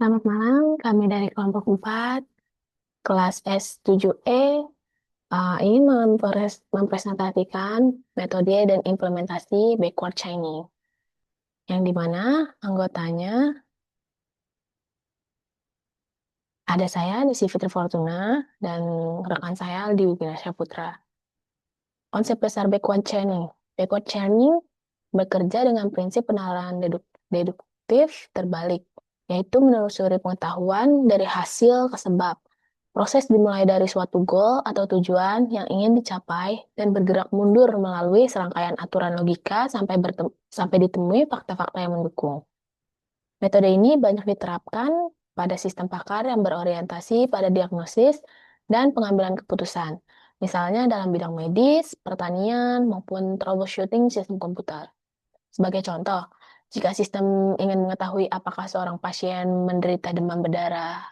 Selamat malam, kami dari kelompok 4, kelas S7E, ingin mempresentasikan metode dan implementasi backward chaining, yang dimana anggotanya ada saya, Desi Fitri Fortuna, dan rekan saya, Aldi Wiginasya Putra. Konsep besar backward chaining. Backward chaining bekerja dengan prinsip penalaran deduktif terbalik, yaitu menelusuri pengetahuan dari hasil ke sebab. Proses dimulai dari suatu goal atau tujuan yang ingin dicapai dan bergerak mundur melalui serangkaian aturan logika sampai ditemui fakta-fakta yang mendukung. Metode ini banyak diterapkan pada sistem pakar yang berorientasi pada diagnosis dan pengambilan keputusan, misalnya dalam bidang medis, pertanian, maupun troubleshooting sistem komputer. Sebagai contoh, jika sistem ingin mengetahui apakah seorang pasien menderita demam berdarah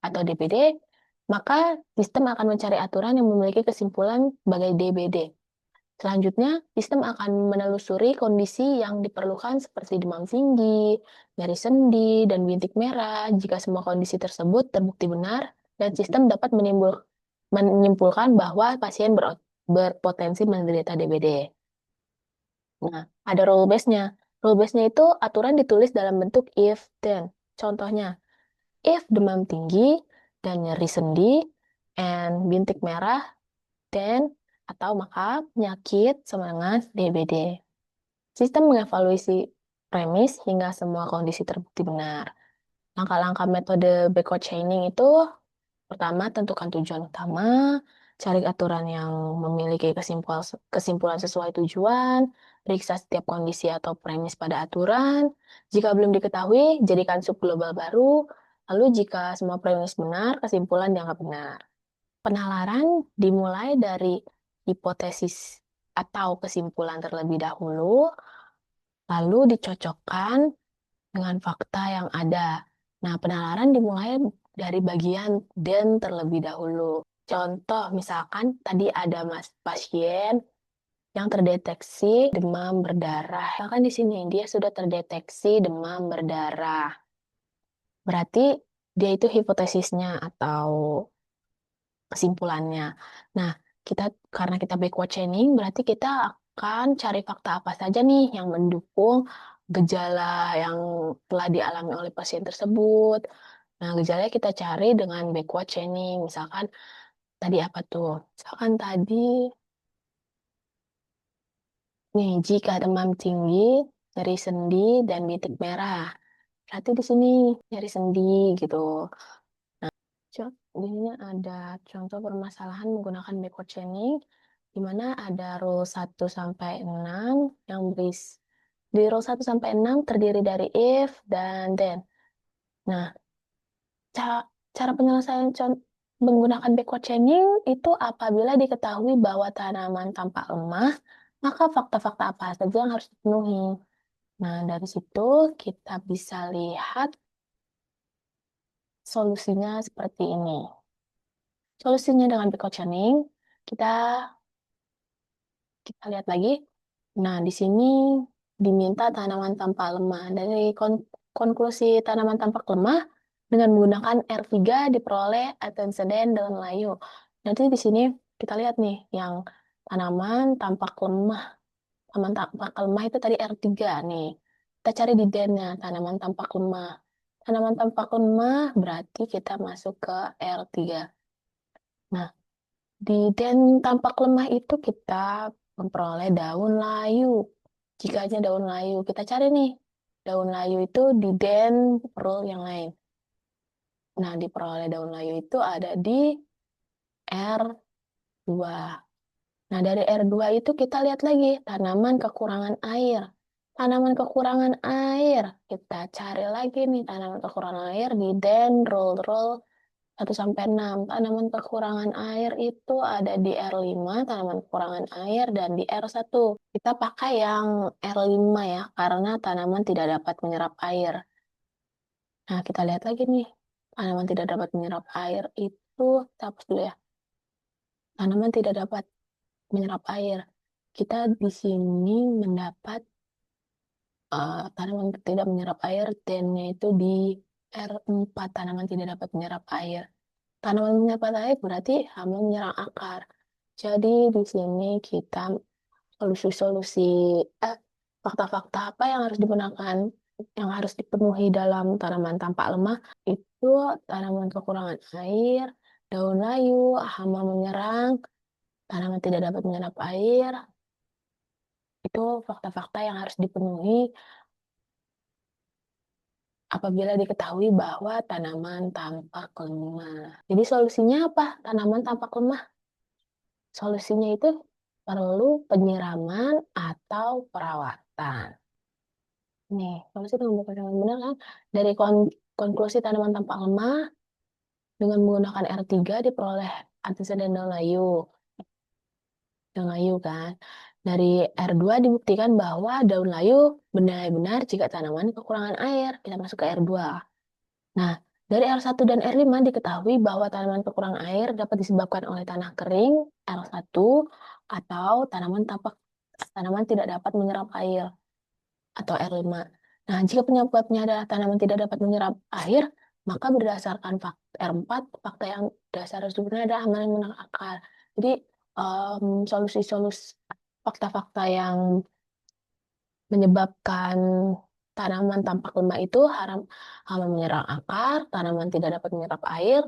atau DBD, maka sistem akan mencari aturan yang memiliki kesimpulan sebagai DBD. Selanjutnya, sistem akan menelusuri kondisi yang diperlukan seperti demam tinggi, nyeri sendi, dan bintik merah. Jika semua kondisi tersebut terbukti benar, dan sistem dapat menyimpulkan bahwa pasien berpotensi menderita DBD. Nah, ada rule base-nya. Rule base-nya itu aturan ditulis dalam bentuk if, then. Contohnya, if demam tinggi dan nyeri sendi, and bintik merah, then, atau maka penyakit sama dengan DBD. Sistem mengevaluasi premis hingga semua kondisi terbukti benar. Langkah-langkah metode backward chaining itu pertama, tentukan tujuan utama, cari aturan yang memiliki kesimpulan sesuai tujuan, periksa setiap kondisi atau premis pada aturan. Jika belum diketahui, jadikan subglobal baru. Lalu jika semua premis benar, kesimpulan dianggap benar. Penalaran dimulai dari hipotesis atau kesimpulan terlebih dahulu, lalu dicocokkan dengan fakta yang ada. Nah, penalaran dimulai dari bagian dan terlebih dahulu. Contoh, misalkan tadi ada pasien yang terdeteksi demam berdarah. Misalkan di sini dia sudah terdeteksi demam berdarah. Berarti dia itu hipotesisnya atau kesimpulannya. Nah, kita karena kita backward chaining, berarti kita akan cari fakta apa saja nih yang mendukung gejala yang telah dialami oleh pasien tersebut. Nah, gejalanya kita cari dengan backward chaining. Misalkan tadi apa tuh? Misalkan tadi nih, jika demam tinggi, nyeri sendi, dan bintik merah. Berarti di sini nyeri sendi gitu. Di sini ada contoh permasalahan menggunakan backward chaining, di mana ada rule 1 sampai 6 yang di rule 1 sampai 6 terdiri dari if dan then. Nah, cara penyelesaian menggunakan backward chaining itu apabila diketahui bahwa tanaman tampak lemah, maka fakta-fakta apa saja yang harus dipenuhi. Nah, dari situ kita bisa lihat solusinya seperti ini. Solusinya dengan backward chaining, kita kita lihat lagi. Nah, di sini diminta tanaman tampak lemah. Dari konklusi tanaman tampak lemah dengan menggunakan R3 diperoleh antecedent daun layu. Nanti di sini kita lihat nih yang tanaman tampak lemah. Tanaman tampak lemah itu tadi R3 nih. Kita cari di D-nya, tanaman tampak lemah. Tanaman tampak lemah berarti kita masuk ke R3. Nah, di den tampak lemah itu kita memperoleh daun layu. Jika hanya daun layu, kita cari nih. Daun layu itu di den rule yang lain. Nah, diperoleh daun layu itu ada di R2. Nah, dari R2 itu kita lihat lagi tanaman kekurangan air. Tanaman kekurangan air. Kita cari lagi nih tanaman kekurangan air di den rule 1 sampai 6. Tanaman kekurangan air itu ada di R5, tanaman kekurangan air, dan di R1. Kita pakai yang R5 ya, karena tanaman tidak dapat menyerap air. Nah, kita lihat lagi nih, tanaman tidak dapat menyerap air itu, kita hapus dulu ya. Tanaman tidak dapat menyerap air. Kita di sini mendapat tanaman tidak menyerap air, dan-nya itu di R4, tanaman tidak dapat menyerap air. Tanaman menyerap air berarti hama menyerang akar. Jadi di sini kita solusi-solusi eh, fakta-fakta apa yang harus digunakan, yang harus dipenuhi dalam tanaman tampak lemah itu tanaman kekurangan air, daun layu, hama menyerang, tanaman tidak dapat menyerap air. Itu fakta-fakta yang harus dipenuhi apabila diketahui bahwa tanaman tampak lemah. Jadi solusinya apa? Tanaman tampak lemah. Solusinya itu perlu penyiraman atau perawatan. Nih, solusi dengan yang benar kan? Dari konklusi tanaman tampak lemah dengan menggunakan R3 diperoleh antioksidan daun layu. Daun layu kan. Dari R2 dibuktikan bahwa daun layu benar-benar jika tanaman kekurangan air. Kita masuk ke R2. Nah, dari R1 dan R5 diketahui bahwa tanaman kekurangan air dapat disebabkan oleh tanah kering, R1, atau tanaman tidak dapat menyerap air, atau R5. Nah, jika penyebabnya adalah tanaman tidak dapat menyerap air, maka berdasarkan fakta R4, fakta yang dasar sebenarnya adalah hama yang menang akar. Jadi, solusi-solusi fakta-fakta yang menyebabkan tanaman tampak lemah itu hama menyerang akar, tanaman tidak dapat menyerap air,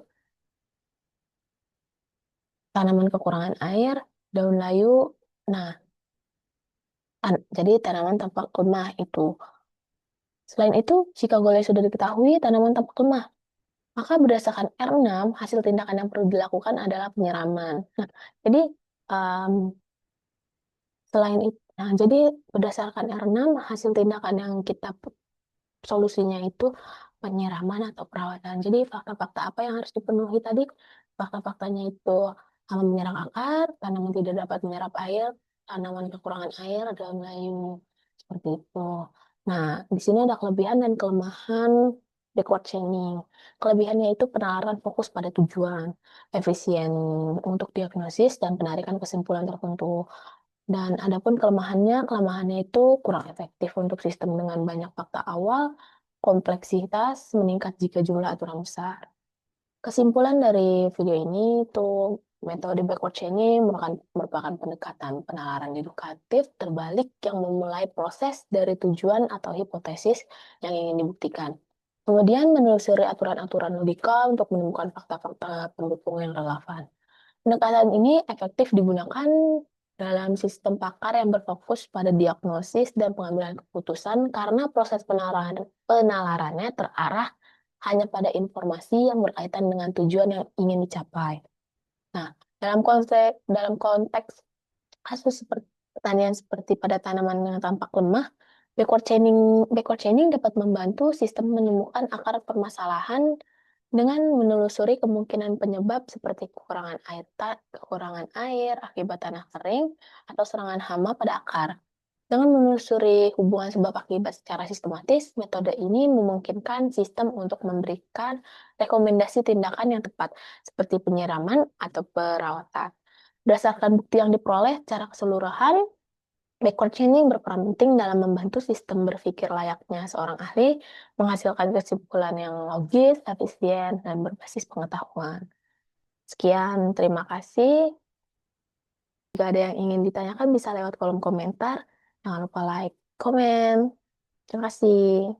tanaman kekurangan air, daun layu. Nah, jadi tanaman tampak lemah itu. Selain itu, jika gulai sudah diketahui tanaman tampak lemah, maka berdasarkan R6, hasil tindakan yang perlu dilakukan adalah penyiraman. Nah, jadi em, selain itu, nah, jadi berdasarkan R6, hasil tindakan yang kita solusinya itu penyiraman atau perawatan. Jadi fakta-fakta apa yang harus dipenuhi tadi? Fakta-faktanya itu hama menyerang akar, tanaman tidak dapat menyerap air, tanaman kekurangan air, daun layu. Seperti itu. Nah, di sini ada kelebihan dan kelemahan backward chaining. Kelebihannya itu penalaran fokus pada tujuan, efisien untuk diagnosis dan penarikan kesimpulan tertentu. Dan adapun kelemahannya itu kurang efektif untuk sistem dengan banyak fakta awal, kompleksitas meningkat jika jumlah aturan besar. Kesimpulan dari video ini itu metode backward chaining merupakan pendekatan penalaran edukatif terbalik yang memulai proses dari tujuan atau hipotesis yang ingin dibuktikan. Kemudian menelusuri aturan-aturan logika untuk menemukan fakta-fakta pendukung yang relevan. Pendekatan ini efektif digunakan dalam sistem pakar yang berfokus pada diagnosis dan pengambilan keputusan karena proses penalarannya terarah hanya pada informasi yang berkaitan dengan tujuan yang ingin dicapai. Nah, dalam konteks kasus seperti pertanian seperti pada tanaman yang tampak lemah, backward chaining dapat membantu sistem menemukan akar permasalahan dengan menelusuri kemungkinan penyebab seperti kekurangan air akibat tanah kering atau serangan hama pada akar. Dengan menelusuri hubungan sebab akibat secara sistematis, metode ini memungkinkan sistem untuk memberikan rekomendasi tindakan yang tepat, seperti penyiraman atau perawatan. Berdasarkan bukti yang diperoleh secara keseluruhan, backward chaining berperan penting dalam membantu sistem berpikir layaknya seorang ahli, menghasilkan kesimpulan yang logis, efisien, dan berbasis pengetahuan. Sekian, terima kasih. Jika ada yang ingin ditanyakan bisa lewat kolom komentar. Jangan lupa like, komen. Terima kasih.